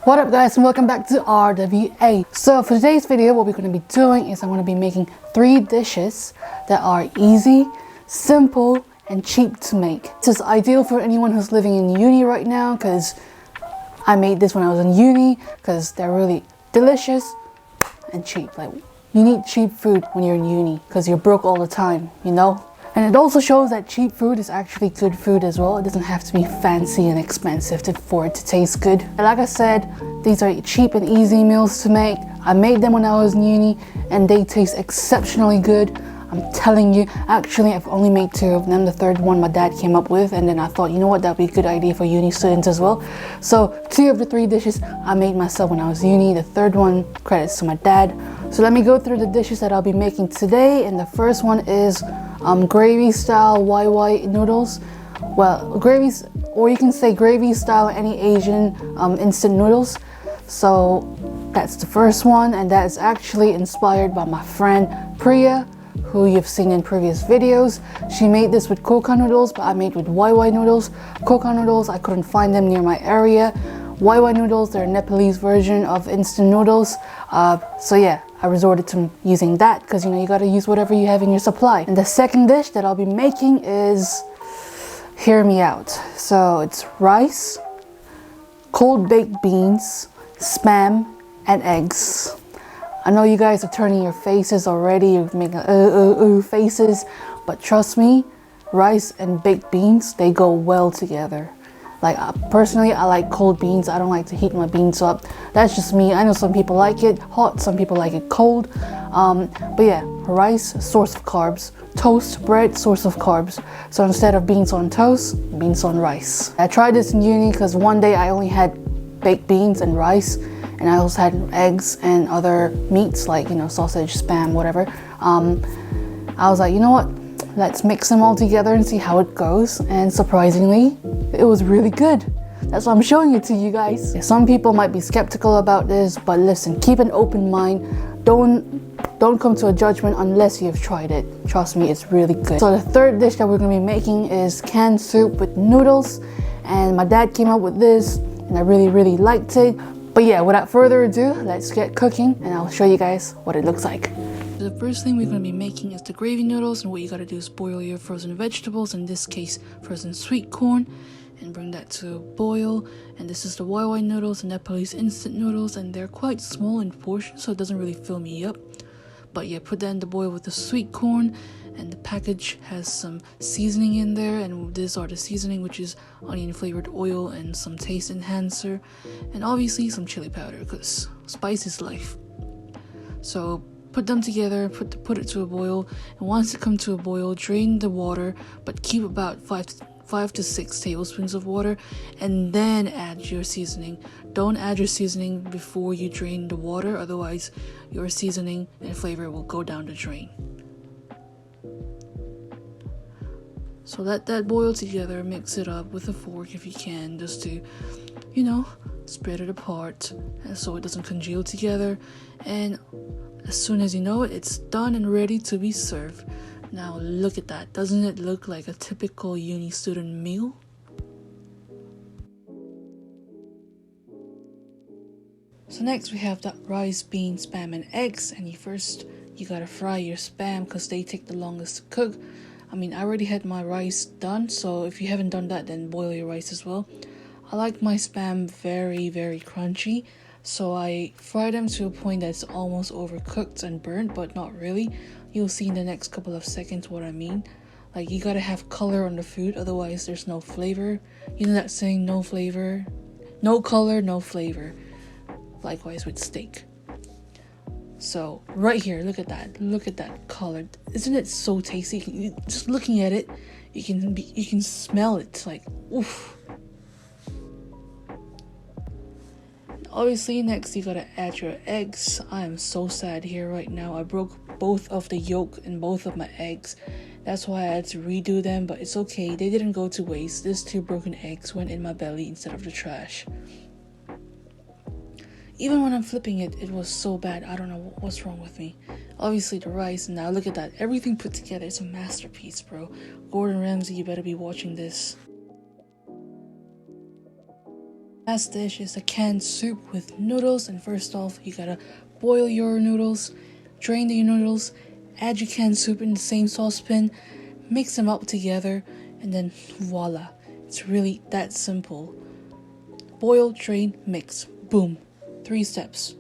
What up guys, and welcome back to RWA. So for today's video, what we're going to be doing is I'm going to be making 3 dishes that are easy, simple, and cheap to make. This is ideal for anyone who's living in uni right now because I made this when I was in uni because they're really delicious and cheap. Like, you need cheap food when you're in uni because you're broke all the time, you know? And it also shows that cheap food is actually good food as well. It doesn't have to be fancy and expensive for it to taste good. And like I said, these are cheap and easy meals to make. I made them when I was in uni and they taste exceptionally good. I'm telling you, actually I've only made 2 of them. The third one my dad came up with, and then I thought, you know what, that'd be a good idea for uni students as well. So 2 of the 3 dishes I made myself when I was uni. The third one, credits to my dad. So let me go through the dishes that I'll be making today. And the first one is gravy style YY noodles. Well, gravies, or you can say gravy style any Asian instant noodles. So that's the first one, and that is actually inspired by my friend Priya, who you've seen in previous videos. She made this with coca noodles, but I made with YY noodles. Coca noodles, I couldn't find them near my area. YY noodles, they're a Nepalese version of instant noodles. So yeah, I resorted to using that because, you know, you gotta use whatever you have in your supply. And the second dish that I'll be making is, hear me out. So it's rice, cold baked beans, spam, and eggs. I know you guys are turning your faces already, you're making faces, but trust me, rice and baked beans, they go well together. Like, personally, I like cold beans. I don't like to heat my beans up. That's just me. I know some people like it hot, some people like it cold. But yeah, rice, source of carbs. Toast, bread, source of carbs. So instead of beans on toast, beans on rice. I tried this in uni because one day I only had baked beans and rice, and I also had eggs and other meats like, you know, sausage, spam, whatever. I was like, you know what? Let's mix them all together and see how it goes. And surprisingly, it was really good. That's why I'm showing it to you guys. Some people might be skeptical about this, but listen, keep an open mind. Don't come to a judgment unless you've tried it. Trust me, it's really good. So the third dish that we're gonna be making is canned soup with noodles. And my dad came up with this, and I really liked it. But yeah, without further ado, let's get cooking, and I'll show you guys what it looks like. The first thing we're going to be making is the gravy noodles, and what you got to do is boil your frozen vegetables, in this case frozen sweet corn, and bring that to a boil. And this is the YY noodles, the Nepalese instant noodles, and they're quite small in portion, so it doesn't really fill me up. But yeah, put that in the boil with the sweet corn, and the package has some seasoning in there, and these are the seasoning, which is onion flavored oil and some taste enhancer, and obviously some chili powder because spice is life. So put them together, put it to a boil, and once it comes to a boil, drain the water, but keep about 5 to 6 tablespoons of water, and then add your seasoning. Don't add your seasoning before you drain the water, otherwise your seasoning and flavor will go down the drain. So let that boil together, mix it up with a fork if you can, just to, you know, spread it apart so it doesn't congeal together. And as soon as you know it, it's done and ready to be served. Now look at that. Doesn't it look like a typical uni student meal? So next we have the rice, beans, spam, and eggs. And you gotta fry your spam because they take the longest to cook. I mean, I already had my rice done, so if you haven't done that, then boil your rice as well. I like my spam very crunchy, so I fry them to a point that's almost overcooked and burnt, but not really. You'll see in the next couple of seconds what I mean. Like, you gotta have color on the food, otherwise there's no flavor. You know that saying, no flavor, no color, no flavor. Likewise with steak. So right here, look at that color. Isn't it so tasty? Just looking at it, you can smell it. Like, oof. Obviously, next you gotta add your eggs. I am so sad here right now. I broke both of the yolk in both of my eggs. That's why I had to redo them, but it's okay. They didn't go to waste. These 2 broken eggs went in my belly instead of the trash. Even when I'm flipping it, it was so bad. I don't know what's wrong with me. Obviously the rice, now look at that. Everything put together, it's a masterpiece, bro. Gordon Ramsay, you better be watching this. Last dish is a canned soup with noodles, and first off you gotta boil your noodles, drain the noodles, add your canned soup in the same saucepan, mix them up together, and then voila, it's really that simple. Boil, drain, mix, boom, 3 steps.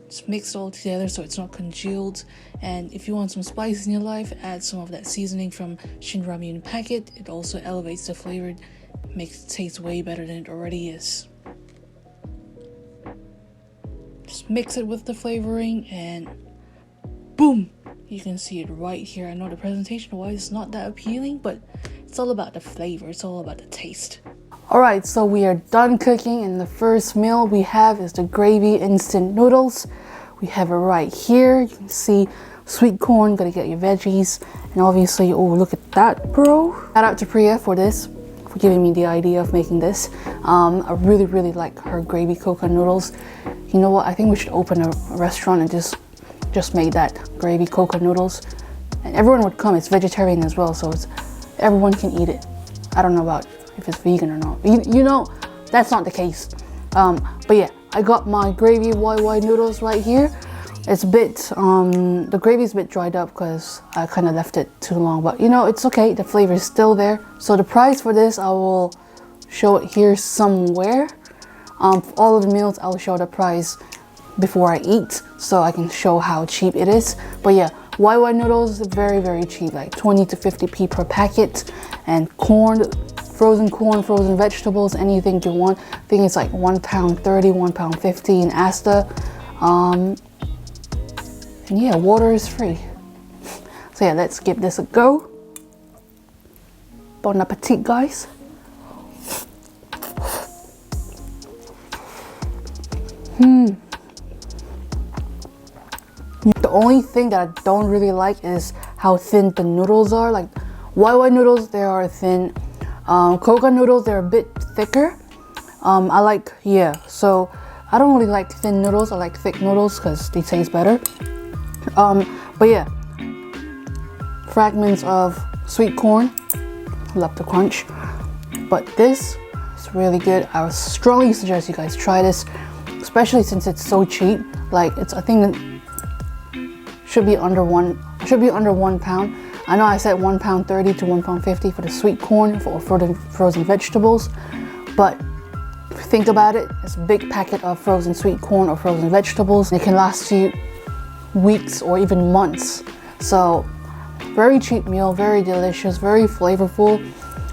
Just mix it all together so it's not congealed. And if you want some spice in your life, add some of that seasoning from Shin Ramyun packet. It also elevates the flavor, makes it taste way better than it already is. Just mix it with the flavoring and boom, you can see it right here. I know the presentation wise is not that appealing, but it's all about the flavor, it's all about the taste. Alright, so we are done cooking, and the first meal we have is the gravy instant noodles. We have it right here. You can see sweet corn, gotta get your veggies, and obviously, oh, look at that, bro. Shout out to Priya for this, for giving me the idea of making this. I really like her gravy coconut noodles. You know what, I think we should open a restaurant and just make that gravy coconut noodles. And everyone would come, it's vegetarian as well, so everyone can eat it. I don't know about if it's vegan or not. You know, that's not the case. But yeah, I got my gravy YY noodles right here. It's a bit, the gravy's a bit dried up because I kind of left it too long, but you know, it's okay, the flavor is still there. So the price for this, I will show it here somewhere. For all of the meals, I'll show the price before I eat, so I can show how cheap it is. But yeah, YY noodles, very cheap, like 20 to 50p per packet. And corn, frozen vegetables, anything you want. I think it's like £1.30, £1.50 in Asda. And yeah, water is free. So yeah, let's give this a go. Bon appetit, guys. The only thing that I don't really like is how thin the noodles are. Like YY noodles, they are thin. Coconut noodles, they're a bit thicker. So I don't really like thin noodles. I like thick noodles because they taste better. But yeah, fragments of sweet corn, love the crunch. But this is really good. I would strongly suggest you guys try this, especially since it's so cheap. Like I think it should be under £1. I know I said £1.30 to £1.50 for the sweet corn for the frozen vegetables, but think about it, it's a big packet of frozen sweet corn or frozen vegetables. It can last you weeks or even months. So very cheap meal, very delicious, very flavorful.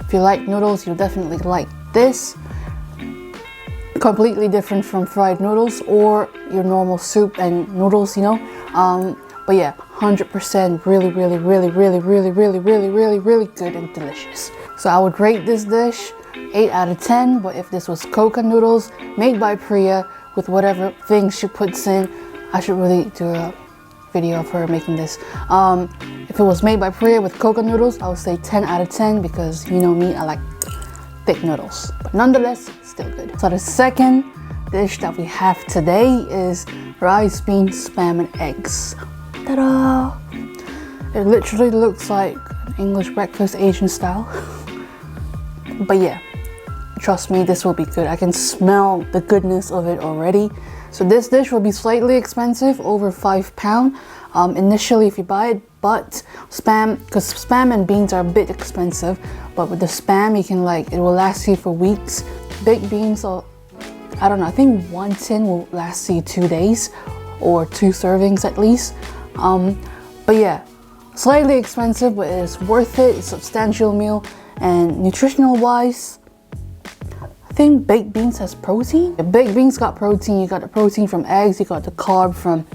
If you like noodles, you'll definitely like this. Completely different from fried noodles or your normal soup and noodles, you know. But yeah, 100% really good and delicious. So I would rate this dish 8 out of 10, but if this was coconut noodles made by Priya with whatever things she puts in, I should really do a video of her making this. If it was made by Priya with coconut noodles, I would say 10 out of 10 because you know me, I like thick noodles, but nonetheless, still good. So the second dish that we have today is rice, beans, spam, and eggs. Ta-da! It literally looks like an English breakfast, Asian style. But yeah, trust me, this will be good. I can smell the goodness of it already. So this dish will be slightly expensive, over £5 initially if you buy it, but because spam and beans are a bit expensive, but with the spam you can it will last you for weeks. Baked beans, I don't know, I think 1 tin will last you 2 days or 2 servings at least. But yeah, slightly expensive, but it's worth it. It's a substantial meal, and nutritional wise, I think baked beans has protein. The baked beans got protein. You got the protein from eggs, you got the carb from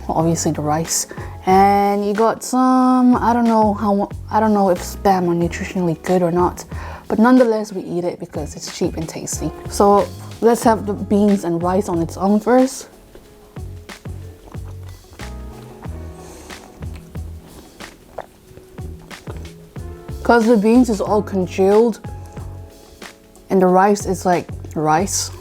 obviously the rice, and you got some, I don't know if spam are nutritionally good or not, but nonetheless we eat it because it's cheap and tasty. So let's have the beans and rice on its own first. Because the beans is all congealed and the rice is like rice,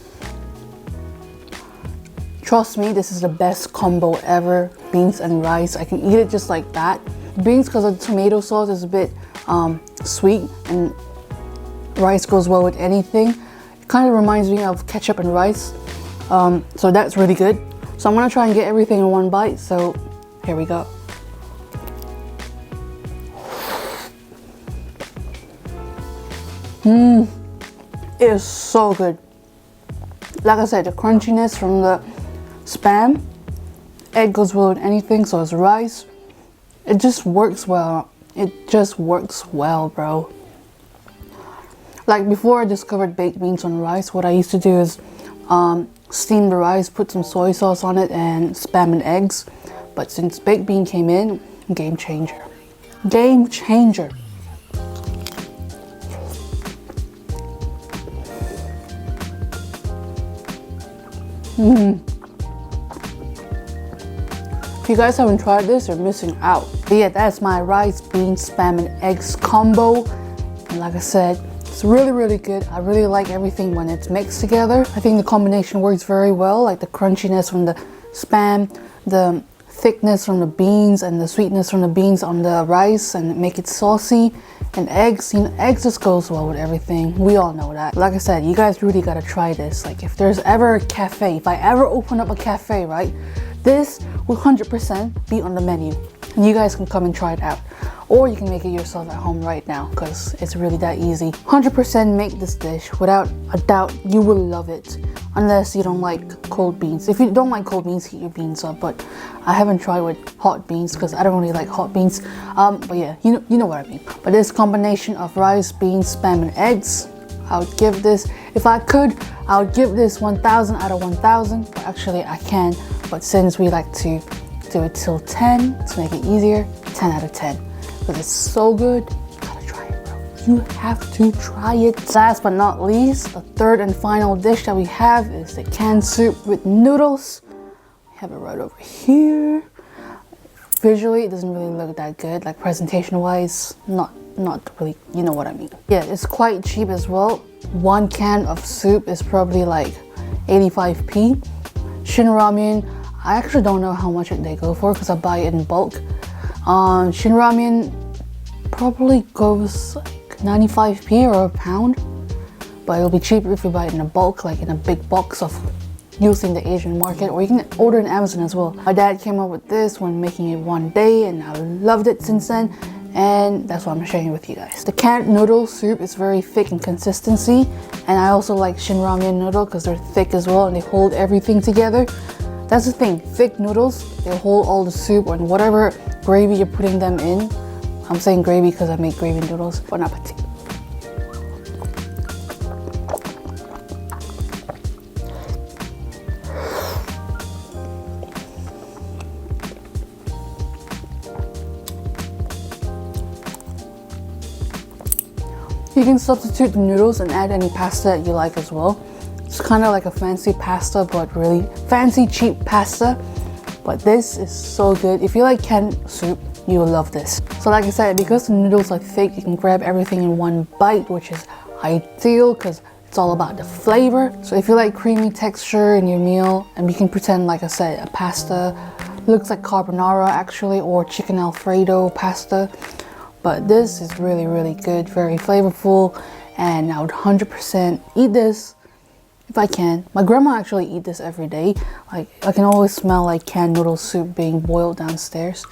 trust me, this is the best combo ever. Beans and rice, I can eat it just like that. Beans, because of the tomato sauce, is a bit sweet, and rice goes well with anything. Kind of reminds me of ketchup and rice. So that's really good. So I'm gonna try and get everything in one bite. So here we go. It is so good. Like I said, the crunchiness from the Spam, egg goes well with anything, so it's rice. It just works well. It just works well, bro. Like before I discovered baked beans on rice, what I used to do is steam the rice, put some soy sauce on it, and Spam and eggs. But since baked bean came in, game changer. Game changer. If you guys haven't tried this, you're missing out. But yeah, that's my rice, beans, Spam, and eggs combo. And like I said, it's really, really good. I really like everything when it's mixed together. I think the combination works very well, like the crunchiness from the Spam, the thickness from the beans, and the sweetness from the beans on the rice, and make it saucy. And eggs, you know, eggs just goes well with everything. We all know that. Like I said, you guys really gotta try this. Like if there's ever a cafe, if I ever open up a cafe, right, this will 100% be on the menu. And you guys can come and try it out. Or you can make it yourself at home right now, because it's really that easy. 100% make this dish. Without a doubt, you will love it. Unless you don't like cold beans. If you don't like cold beans, heat your beans up. But I haven't tried with hot beans because I don't really like hot beans. But yeah, you know what I mean. But this combination of rice, beans, Spam, and eggs, I would give this, if I could, I would give this 1,000 out of 1,000. But actually I can. But since we like to do it till 10 to make it easier, 10 out of 10. But it's so good, you gotta try it, bro. You have to try it. Last but not least, the third and final dish that we have is the canned soup with noodles. I have it right over here. Visually, it doesn't really look that good, like presentation wise, not really, you know what I mean. Yeah, it's quite cheap as well. One can of soup is probably like 85p. Shin Ramyun, I actually don't know how much they go for because I buy it in bulk. Shin Ramyun probably goes like 95p or a pound, but it'll be cheaper if you buy it in a bulk, like in a big box of using the Asian market, or you can order on Amazon as well. My dad came up with this when making it one day, and I loved it since then, and that's what I'm sharing with you guys. The canned noodle soup is very thick in consistency, and I also like Shin Ramyun noodle because they're thick as well and they hold everything together. That's the thing, thick noodles, they hold all the soup and whatever gravy you're putting them in. I'm saying gravy because I make gravy noodles. Bon appetit. You can substitute the noodles and add any pasta that you like as well. It's kind of like a fancy pasta, but really fancy cheap pasta. But this is so good. If you like canned soup, you will love this. So like I said, because the noodles are thick, you can grab everything in one bite, which is ideal because it's all about the flavor. So if you like creamy texture in your meal, and you can pretend, like I said, a pasta looks like carbonara actually, or chicken alfredo pasta. But this is really, really good, very flavorful, and I would 100% eat this if I can. My grandma actually eat this every day. Like, I can always smell like canned noodle soup being boiled downstairs,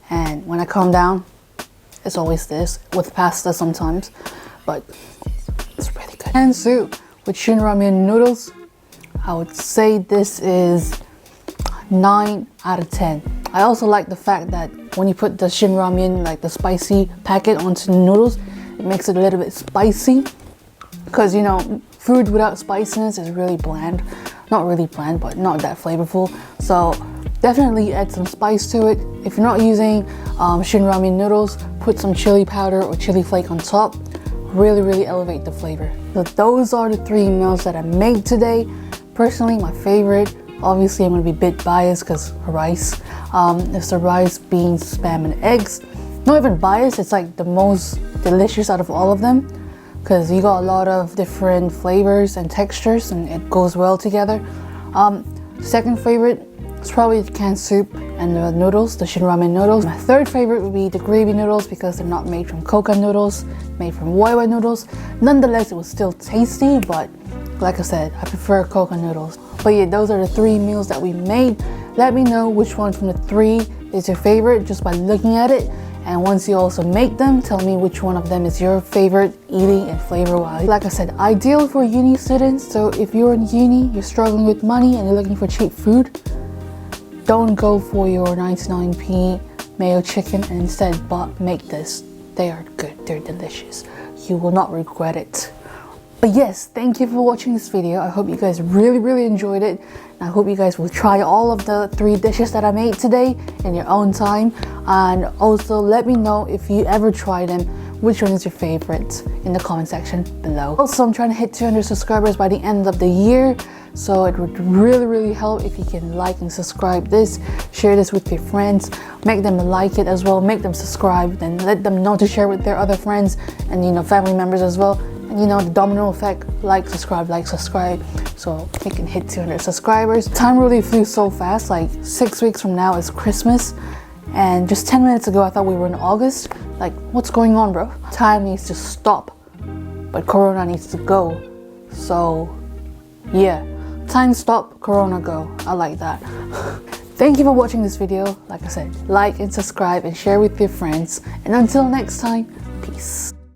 and when I come down, it's always this with pasta sometimes. But it's really good. Canned soup with Shin Ramyun noodles, I would say this is 9 out of 10. I also like the fact that when you put the Shin Ramyun, like the spicy packet, onto the noodles, it makes it a little bit spicy. Because, you know, food without spiciness is really bland. Not really bland, but not that flavorful. So definitely add some spice to it. If you're not using Shin Ramyun noodles, put some chili powder or chili flake on top. Really, really elevate the flavor. So those are the 3 meals that I made today. Personally, my favorite, obviously I'm going to be a bit biased because rice. It's the rice, beans, Spam, and eggs. Not even biased, it's like the most delicious out of all of them, because you got a lot of different flavors and textures and it goes well together. Second favorite is probably the canned soup and the noodles, the Shin Ramyun noodles. My third favorite would be the gravy noodles because they're not made from coconut noodles, made from wawa noodles. Nonetheless, it was still tasty, but Like I said, I prefer coconut noodles. But yeah, those are the 3 meals that we made. Let me know which one from the 3 is your favorite just by looking at it. And once you also make them, tell me which one of them is your favorite eating and flavor-wise. Like I said, ideal for uni students. So if you're in uni, you're struggling with money and you're looking for cheap food, don't go for your 99p mayo chicken and instead make this. They are good, they're delicious. You will not regret it. But yes, thank you for watching this video. I hope you guys really enjoyed it. And I hope you guys will try all of the 3 dishes that I made today in your own time. And also let me know if you ever try them, which one is your favorite in the comment section below. Also, I'm trying to hit 200 subscribers by the end of the year. So it would really help if you can like and subscribe this, share this with your friends, make them like it as well, make them subscribe, then let them know to share with their other friends and family members as well. And the domino effect, like, subscribe, so we can hit 200 subscribers. Time really flew so fast, like 6 weeks from now is Christmas, and just 10 minutes ago I thought we were in August. Like, what's going on, bro? Time needs to stop, but Corona needs to go. So yeah, time stop, Corona go. I like that. Thank you for watching this video. Like I said, like and subscribe and share with your friends, and until next time, peace.